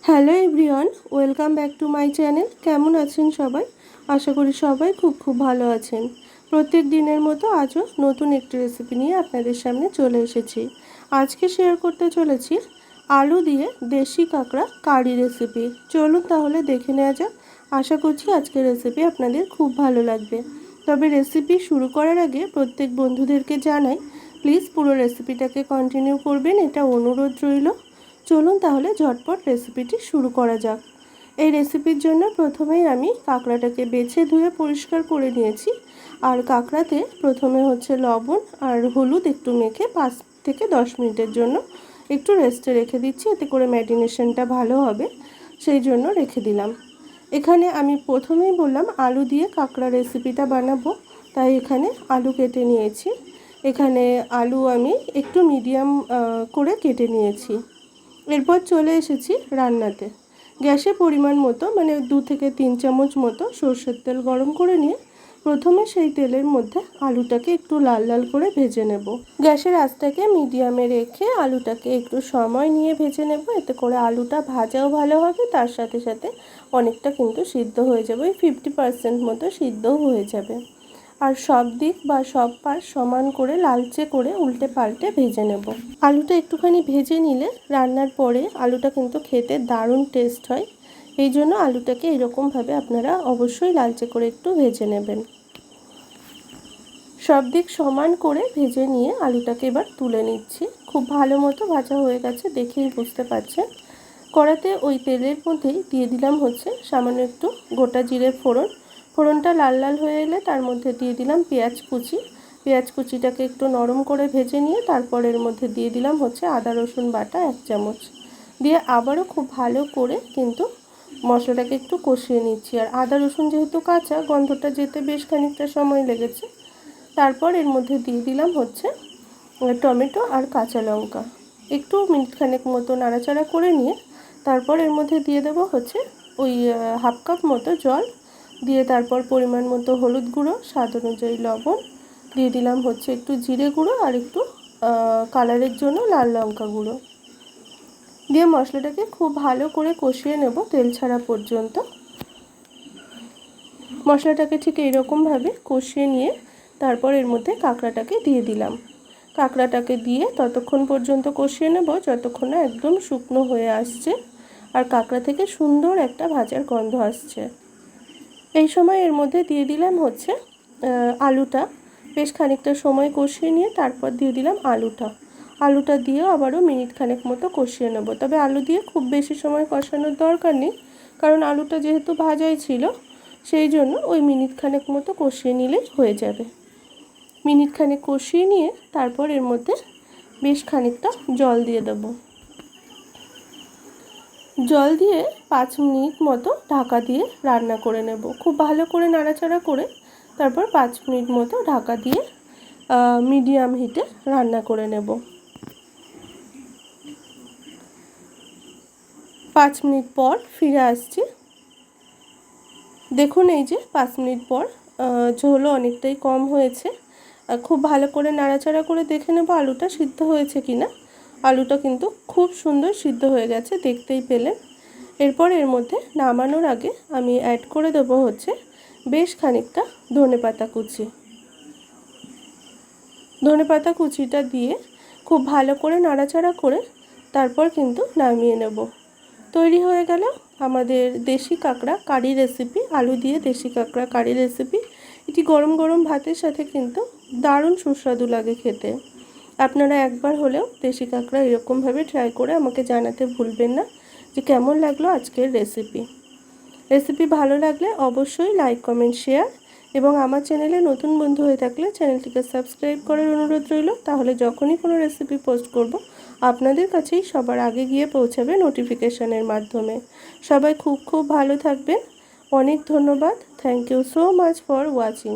Hello everyone, welcome back to my channel. কেমন আছেন সবাই? আশা করি সবাই খুব ভালো আছেন। প্রত্যেক দিনের মতো আজও নতুন একটি রেসিপি নিয়ে আপনাদের সামনে চলে এসেছি। আজকে শেয়ার করতে চলেছি আলু দিয়ে দেশি কাঁকড়া কারি রেসিপি। চলুন তাহলে দেখে নেওয়া যাক। আশা করছি আজকের রেসিপি আপনাদের খুব ভালো লাগবে। তবে রেসিপি শুরু করার আগে প্রত্যেক বন্ধুদেরকে জানাই, প্লিজ পুরো রেসিপিটাকে কন্টিনিউ করবেন, এটা অনুরোধ রইল। চলুন তাহলে ঝটপট রেসিপিটি শুরু করা যাক। এই রেসিপির জন্য প্রথমেই আমি কাঁকড়াটাকে বেছে ধুয়ে পরিষ্কার করে নিয়েছি। আর কাঁকড়াতে প্রথমে লবণ আর হলুদ একটু মেখে 5 থেকে 10 মিনিটের জন্য একটু রেস্টে রেখে দিচ্ছি, এতে করে ম্যারিনেশনটা ভালো হবে, সেই জন্য রেখে দিলাম। এখানে আমি প্রথমেই বললাম আলু দিয়ে কাঁকড়া রেসিপিটা বানাবো, তাই এখানে আলু কেটে নিয়েছি। এখানে আলু আমি একটু মিডিয়াম করে কেটে নিয়েছি। এরপর চলে এসেছি রান্নাতে। গ্যাসে পরিমাণ মতো 2 থেকে 3 চামচ মতো সরষের তেল গরম করে নিয়ে প্রথমে সেই তেলের মধ্যে আলুটাকে একটু লাল লাল করে ভেজে নেব। গ্যাসের আঁচটাকে মিডিয়ামে রেখে আলুটাকে একটু সময় নিয়ে ভেজে নেব, এতে করে আলুটা ভাজাও ভালো হবে, তার সাথে সাথে অনেকটা কিন্তু সিদ্ধ হয়ে যাবে, 50% মতো সিদ্ধও হয়ে যাবে। আর সব দিক বা সব পাশ সমান করে লালচে করে উল্টে পাল্টে ভেজে নেব। আলুটা একটুখানি ভেজে নিলে রান্নার পরে আলুটা কিন্তু খেতে দারুণ টেস্ট হয়। এই জন্য আলুটাকে এরকমভাবে আপনারা অবশ্যই লালচে করে একটু ভেজে নেবেন। সব দিক সমান করে ভেজে নিয়ে আলুটাকে এবার তুলে নিচ্ছি। খুব ভালো মতো ভাজা হয়ে গেছে, দেখেই বুঝতে পারছেন। কড়াতে ওই তেলের মধ্যেই দিয়ে দিলাম সামান্য একটু গোটা জিরের ফোড়ন। ফোড়নটা লাল লাল হয়ে এলে তার মধ্যে দিয়ে দিলাম পেঁয়াজ কুচি। পেঁয়াজ কুচিটাকে একটু নরম করে ভেজে নিয়ে তারপর এর মধ্যে দিয়ে দিলাম আদা রসুন বাটা 1 চামচ। দিয়ে আবারও খুব ভালো করে কিন্তু মশলাটাকে একটু কষিয়ে নিচ্ছি। আর আদা রসুন যেহেতু কাঁচা, গন্ধটা যেতে বেশ খানিকটা সময় লেগেছে। তারপর এর মধ্যে দিয়ে দিলাম টমেটো আর কাঁচা লঙ্কা। একটু মিনিটখানেক মতো নাড়াচাড়া করে নিয়ে তারপর এর মধ্যে দিয়ে দেবো ওই 1/2 কাপ মতো জল। দিয়ে তারপর পরিমাণ মতো হলুদ গুঁড়ো, স্বাদ অনুযায়ী লবণ, দিয়ে দিলাম একটু জিরে গুঁড়ো আর একটু কালারের জন্য লাল লঙ্কা গুঁড়ো। দিয়ে মশলাটাকে খুব ভালো করে কষিয়ে নেব তেল ছাড়া পর্যন্ত। মশলাটাকে ঠিক এইরকমভাবে কষিয়ে নিয়ে তারপর এর মধ্যে কাঁকড়াটাকে দিয়ে দিলাম। কাঁকড়াটাকে দিয়ে ততক্ষণ পর্যন্ত কষিয়ে নেব যতক্ষণ না একদম শুকনো হয়ে আসছে আর কাঁকড়া থেকে সুন্দর একটা ভাজার গন্ধ আসছে। এই সময় এর মধ্যে দিয়ে দিলাম আলুটা। বেশ খানিকটা সময় কষিয়ে নিয়ে তারপর দিয়ে দিলাম আলুটা দিয়েও আবারও মিনিট খানেক মতো কষিয়ে নেব। তবে আলু দিয়ে খুব বেশি সময় কষানোর দরকার নেই, কারণ আলুটা যেহেতু ভাজাই ছিল, সেই জন্য ওই মিনিট খানেক মতো কষিয়ে নিলেই হয়ে যাবে। মিনিট খানেক কষিয়ে নিয়ে তারপর এর মধ্যে বেশ খানিকটা জল দিয়ে দেব। জল দিয়ে 5 মিনিট মতো ঢাকা দিয়ে রান্না করে নেব। খুব ভালো করে নাড়াচাড়া করে তারপর 5 মিনিট মতো ঢাকা দিয়ে মিডিয়াম হিটে রান্না করে নেব। 5 মিনিট পর ফিরে আসছি। দেখুন এই যে 5 মিনিট পর ঝোলও অনেকটাই কম হয়েছে। খুব ভালো করে নাড়াচাড়া করে দেখে নেব আলুটা সিদ্ধ হয়েছে কিনা। আলুটা কিন্তু খুব সুন্দর সিদ্ধ হয়ে গেছে, দেখতেই পেলেন। এরপর এর মধ্যে নামানোর আগে আমি অ্যাড করে দেবো বেশ খানিকটা ধনেপাতা কুচি। ধনেপাতা কুচিটা দিয়ে খুব ভালো করে নাড়াচাড়া করে তারপর কিন্তু নামিয়ে নেব। তৈরি হয়ে গেল আমাদের দেশি কাঁকড়া কারি রেসিপি, আলু দিয়ে দেশি কাঁকড়া কারি রেসিপি। এটি গরম গরম ভাতের সাথে কিন্তু দারুণ সুস্বাদু লাগে খেতে। আপনারা একবার হলেও দেশি কাঁকড়া এরকমভাবে ট্রাই করে আমাকে জানাতে ভুলবেন না যে কেমন লাগলো আজকের রেসিপি ভালো লাগলে অবশ্যই লাইক, কমেন্ট, শেয়ার এবং আমার চ্যানেলে নতুন বন্ধু হয়ে থাকলে চ্যানেলটিকে সাবস্ক্রাইব করার অনুরোধ রইল। তাহলে যখনই কোনো রেসিপি পোস্ট করব আপনাদের কাছেই সবার আগে গিয়ে পৌঁছাবে নোটিফিকেশনের মাধ্যমে। সবাই খুব ভালো থাকবেন। অনেক ধন্যবাদ। Thank you so much for watching.